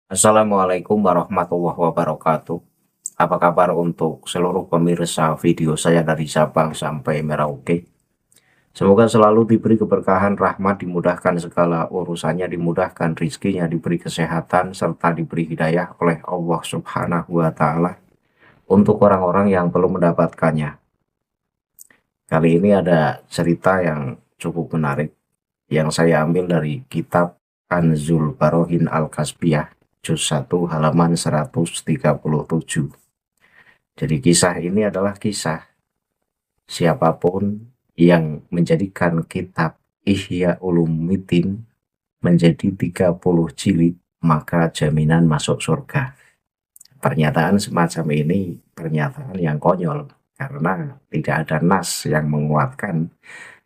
Assalamualaikum warahmatullahi wabarakatuh. Apa kabar untuk seluruh pemirsa video saya dari Sabang sampai Merauke? Semoga selalu diberi keberkahan, rahmat, dimudahkan segala urusannya, dimudahkan rizkinya, diberi kesehatan, serta diberi hidayah oleh Allah Subhanahu wa Ta'ala untuk orang-orang yang belum mendapatkannya. Kali ini ada cerita yang cukup menarik yang saya ambil dari kitab Kanzul Barohin Al-Kasbiyah, juz 1 halaman 137. Jadi kisah ini adalah kisah siapapun yang menjadikan kitab Ihya Ulumuddin menjadi 30 jilid, maka jaminan masuk surga. Pernyataan semacam ini pernyataan yang konyol karena tidak ada nas yang menguatkan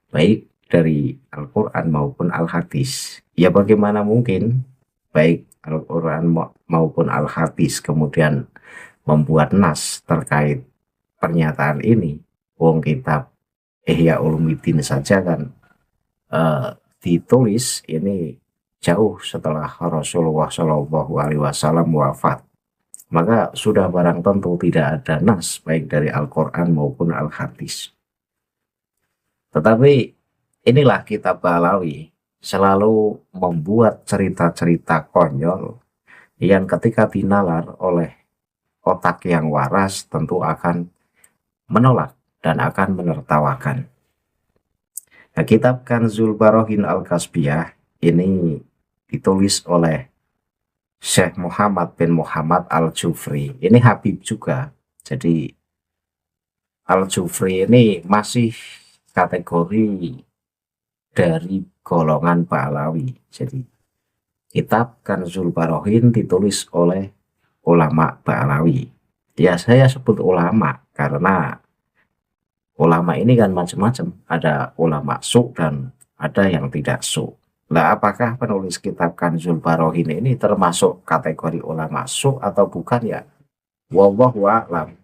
baik dari Al-Quran maupun Al-Hadis. Ya bagaimana mungkin baik Al-Quran maupun Al-Hadis kemudian membuat nas terkait pernyataan ini. Wong kitab Ihya Ulumuddin saja kan ditulis ini jauh setelah Rasulullah Shallallahu Alaihi Wasallam wafat. Maka sudah barang tentu tidak ada nas baik dari Al-Quran maupun Al-Hadis. Tetapi inilah kitab Balawi selalu membuat cerita-cerita konyol yang ketika dinalar oleh otak yang waras tentu akan menolak dan akan menertawakan. Nah, kitab Kanzul Barohin Al-Kasbiyah ini ditulis oleh Syekh Muhammad bin Muhammad Al-Jufri. Ini Habib juga. Jadi Al-Jufri ini masih kategori dari golongan Balawi. Jadi kitab Kanzul Barohin ditulis oleh ulama Balawi. Ya saya sebut ulama karena ulama ini kan macam-macam. Ada ulama su dan ada yang tidak su. Nah, apakah penulis kitab Kanzul Barohin ini termasuk kategori ulama su atau bukan ya? Wallahu a'lam.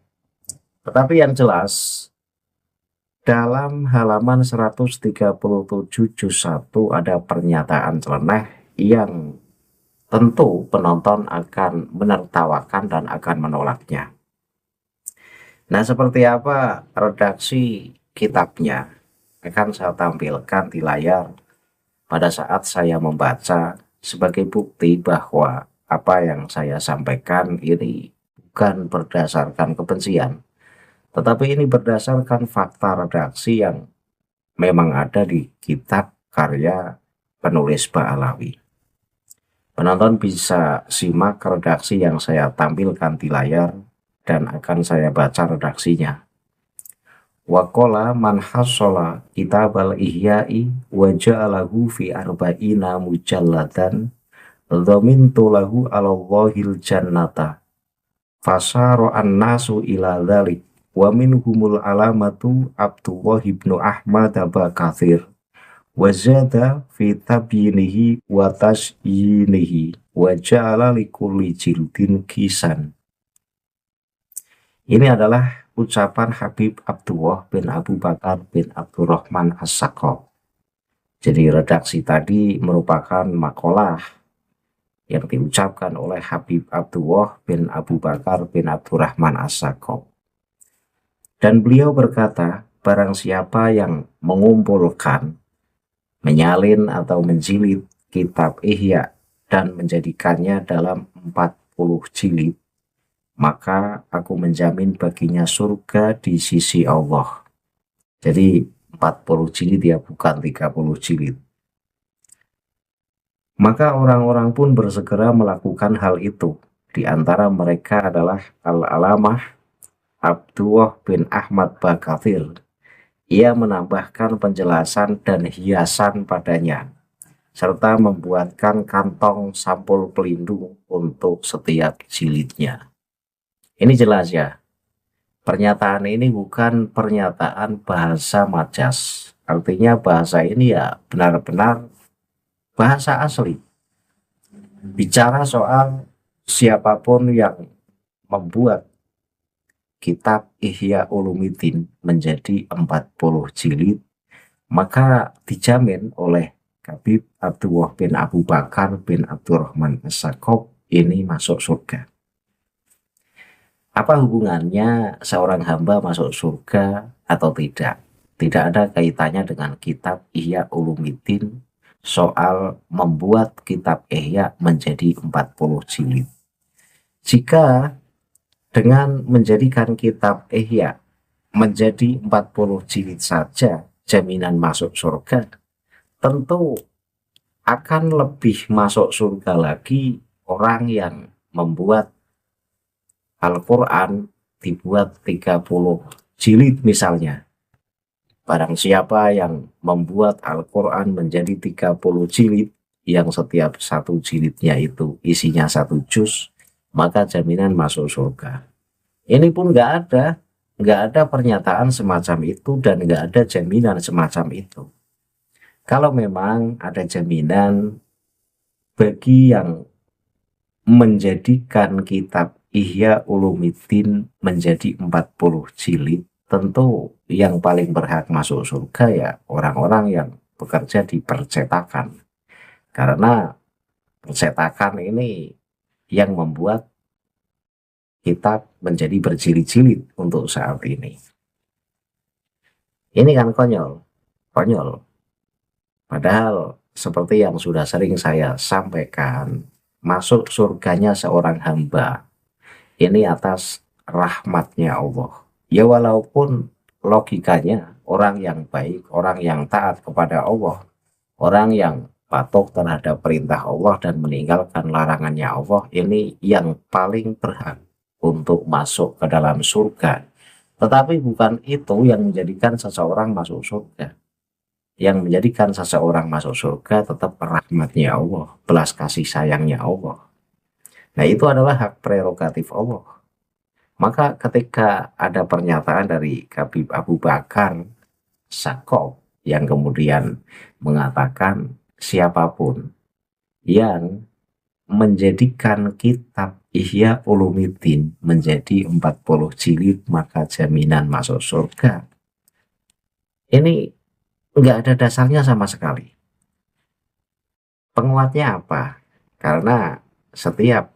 Tetapi yang jelas dalam halaman 137 juz 1 ada pernyataan celeneh yang tentu penonton akan menertawakan dan akan menolaknya. Nah, seperti apa redaksi kitabnya akan saya tampilkan di layar pada saat saya membaca sebagai bukti bahwa apa yang saya sampaikan ini bukan berdasarkan kebencian, tetapi ini berdasarkan fakta redaksi yang memang ada di kitab karya penulis Ba'alawi. Penonton bisa simak redaksi yang saya tampilkan di layar dan akan saya baca redaksinya. Waqala man hasola kitabal ihya'i wa ja'alahu fi arba'ina mujalladan dhamintu lahu alallahil jannata fasaro an-nasu ila dhalik wa minhumul alamatu Abdullah ibnu Ahmad Aba Kathir wa zada fi tabyinihi wa tasyinihi wa ja'ala likulli jildin kisan. Ini adalah ucapan Habib Abdullah bin Abu Bakar bin Abdurrahman As-Sakho. Jadi redaksi tadi merupakan makalah yang diucapkan oleh Habib Abdullah bin Abu Bakar bin Abdurrahman As-Sakho. Dan beliau berkata, barang siapa yang mengumpulkan, menyalin atau menjilid kitab Ihya dan menjadikannya dalam 40 jilid, maka aku menjamin baginya surga di sisi Allah. Jadi 40 jilid ya, bukan 30 jilid. Maka orang-orang pun bersegera melakukan hal itu. Di antara mereka adalah Al-Alamah Abdullah bin Ahmad Bakathir. Ia menambahkan penjelasan dan hiasan padanya, serta membuatkan kantong sampul pelindung untuk setiap jilidnya. Ini jelas ya, pernyataan ini bukan pernyataan bahasa majas. Artinya bahasa ini ya benar-benar bahasa asli. Bicara soal siapapun yang membuat kitab Ihya Ulumuddin menjadi 40 jilid, maka dijamin oleh Habib Abdullah bin Abu Bakar bin Abdurrahman As-Sakho ini masuk surga. Apa hubungannya seorang hamba masuk surga atau tidak? Tidak ada kaitannya dengan kitab Ihya Ulumuddin soal membuat kitab Ihya menjadi 40 jilid. Jika dengan menjadikan kitab Ihya menjadi 40 jilid saja jaminan masuk surga, tentu akan lebih masuk surga lagi orang yang membuat Al-Quran dibuat 30 jilid misalnya. Barang siapa yang membuat Al-Quran menjadi 30 jilid, yang setiap satu jilidnya itu isinya 1 juz, maka jaminan masuk surga. Ini pun nggak ada pernyataan semacam itu dan nggak ada jaminan semacam itu. Kalau memang ada jaminan bagi yang menjadikan kitab Ihya Ulumuddin menjadi 40 jilid, tentu yang paling berhak masuk surga ya orang-orang yang bekerja di percetakan. Karena percetakan ini yang membuat kitab menjadi berjilid-jilid untuk saat ini. Ini kan konyol. Padahal seperti yang sudah sering saya sampaikan, masuk surganya seorang hamba ini atas rahmatnya Allah. Ya walaupun logikanya orang yang baik, orang yang taat kepada Allah, orang yang patuh terhadap perintah Allah dan meninggalkan larangannya Allah, ini yang paling berhak untuk masuk ke dalam surga. Tetapi bukan itu yang menjadikan seseorang masuk surga. Yang menjadikan seseorang masuk surga tetap rahmatnya Allah, belas kasih sayangnya Allah. Nah, itu adalah hak prerogatif Allah. Maka ketika ada pernyataan dari Habib Abu Bakar Sakob yang kemudian mengatakan siapapun yang menjadikan kitab Ihya Ulumuddin menjadi 40 jilid maka jaminan masuk surga. Ini nggak ada dasarnya sama sekali. Penguatnya apa? Karena setiap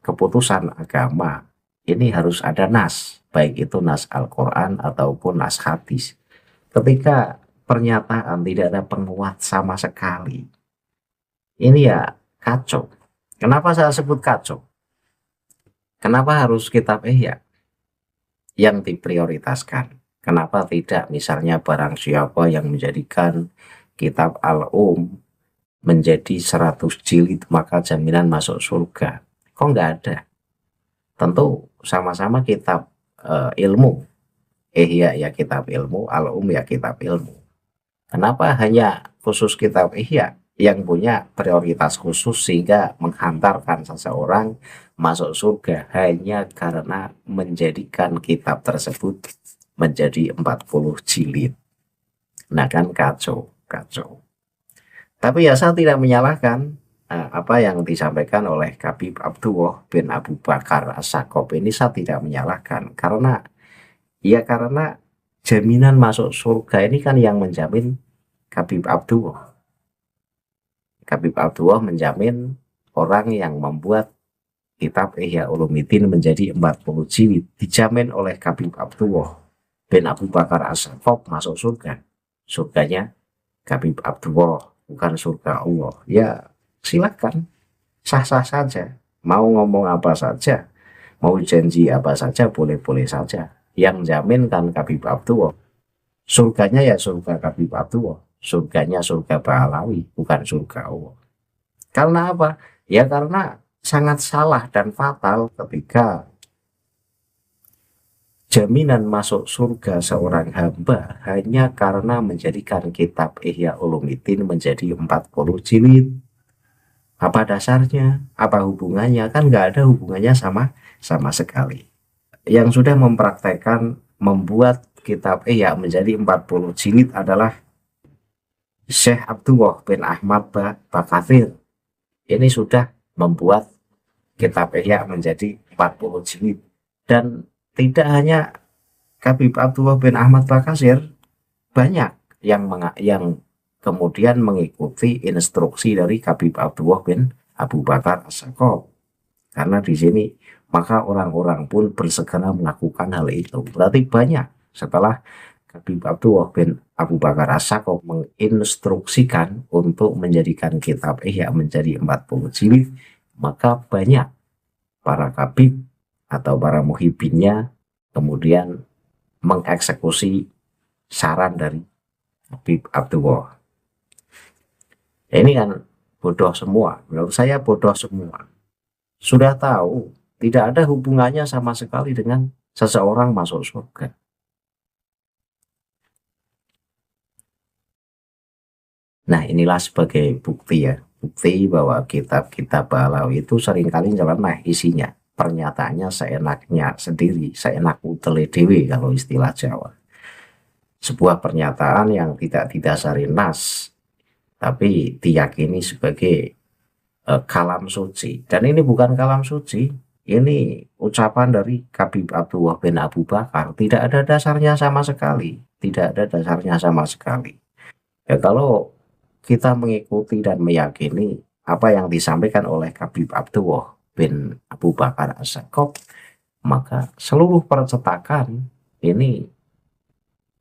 keputusan agama ini harus ada nas, baik itu nas Al-Quran ataupun nas hadis. Ketika pernyataan tidak ada penguat sama sekali, ini ya kacau. Kenapa saya sebut kacau? Kenapa harus kitab Ihya yang diprioritaskan? Kenapa tidak misalnya barang siapa yang menjadikan kitab Al-Um menjadi 100 jilid maka jaminan masuk surga? Kok nggak ada? Tentu sama-sama kitab ilmu. Ihya ya kitab ilmu, Al-Um ya kitab ilmu. Kenapa hanya khusus kitab Ihya yang punya prioritas khusus sehingga menghantarkan seseorang masuk surga hanya karena menjadikan kitab tersebut menjadi 40 jilid? Nah kan kacau. Tapi ya saya tidak menyalahkan apa yang disampaikan oleh Habib Abdullah bin Abu Bakar As-Sakob ini, saya tidak menyalahkan karena jaminan masuk surga ini kan yang menjamin Habib Abdullah. Habib Abdullah menjamin orang yang membuat kitab Ihya Ulumuddin menjadi 40 jilid dijamin oleh Habib Abdullah bin Abu Bakar As-Sakob masuk surga. Surganya Habib Abdullah, bukan surga Allah. Ya silakan, sah-sah saja, mau ngomong apa saja, mau janji apa saja, boleh-boleh saja. Yang jamin kan Habib Abdullah, surganya ya surga Habib Abdullah, surganya surga Pahlawi, bukan surga Allah. Karena apa? Ya karena sangat salah dan fatal ketika jaminan masuk surga seorang hamba hanya karena menjadikan kitab Ihya Ulumuddin menjadi 40 jilid. Apa dasarnya? Apa hubungannya? Kan nggak ada hubungannya sama sekali. Yang sudah mempraktekkan membuat kitab Ihya menjadi 40 jilid adalah Syekh Abdullah bin Ahmad Bakathir. Ini sudah membuat kitab Ihya menjadi 40 jilid. Dan tidak hanya Habib Abdullah bin Ahmad Bakathir, banyak yang kemudian mengikuti instruksi dari Habib Abdullah bin Abu Bakar As-Sakob. karena di sini maka orang-orang pun bersegera melakukan hal itu. Berarti banyak setelah Habib Abdullah bin Abu Bakar As-Sakaf menginstruksikan untuk menjadikan kitab Ihya menjadi 40 jilid, maka banyak para kabib atau para muhibinnya kemudian mengeksekusi saran dari Habib Abdullah. Ini kan bodoh semua, menurut saya bodoh semua. Sudah tahu tidak ada hubungannya sama sekali dengan seseorang masuk surga. Nah, inilah sebagai bukti ya, bukti bahwa kitab-kitab Balawi itu seringkali nyeleneh isinya. Pernyataannya seenaknya sendiri, seenak utele dewe kalau istilah Jawa. Sebuah pernyataan yang tidak didasari nas, tapi diyakini sebagai kalam suci. Dan ini bukan kalam suci, ini ucapan dari Habib Abdullah bin Abu Bakar. Tidak ada dasarnya sama sekali, tidak ada dasarnya sama sekali. Ya kalau kita mengikuti dan meyakini apa yang disampaikan oleh Habib Abdullah bin Abu Bakar As-Sakaf, maka seluruh percetakan ini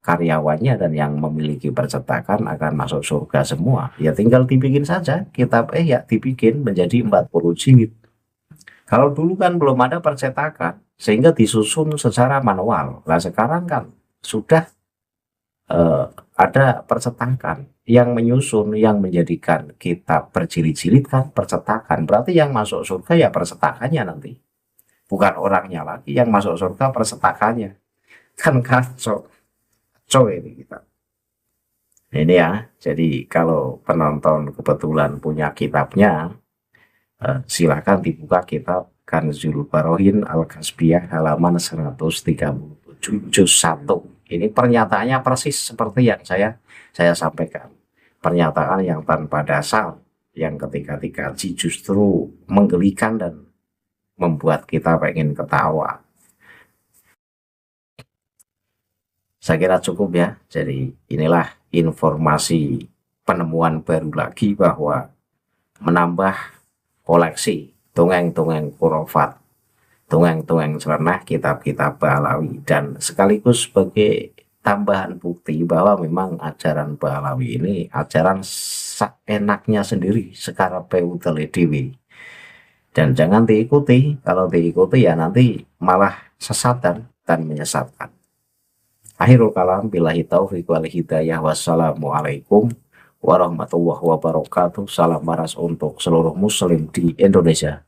karyawannya dan yang memiliki percetakan akan masuk surga semua. Ya tinggal dibikin saja kitab ya dibikin menjadi 40 jilid. Kalau dulu kan belum ada percetakan sehingga disusun secara manual. Nah sekarang kan sudah ada percetakan yang menyusun, yang menjadikan kitab berjilid-jilid kan percetakan. Berarti yang masuk surga ya percetakannya nanti. Bukan orangnya lagi yang masuk surga percetakannya. Kan kacau. Kacau ini kita. Ini ya, jadi kalau penonton kebetulan punya kitabnya, silakan dibuka kitab Kanzul Barohin Al-Kasbiyah halaman 137 juz 1. Ini pernyataannya persis seperti yang saya sampaikan. Pernyataan yang tanpa dasar, yang ketika dikaji justru menggelikan dan membuat kita pengen ketawa. Saya kira cukup ya. Jadi inilah informasi penemuan baru lagi bahwa menambah koleksi dongeng-dongeng khurafat, dongeng-dongeng serenah, kitab-kitab Balawi, dan sekaligus sebagai tambahan bukti bahwa memang ajaran Balawi ini ajaran enaknya sendiri sekarang peutele dewi, dan jangan diikuti. Kalau diikuti ya nanti malah sesat dan menyesatkan. Akhirul kalam, billahi taufiq wal hidayah. Wassalamualaikum warahmatullahi wabarakatuh. Salam waras untuk seluruh muslim di Indonesia.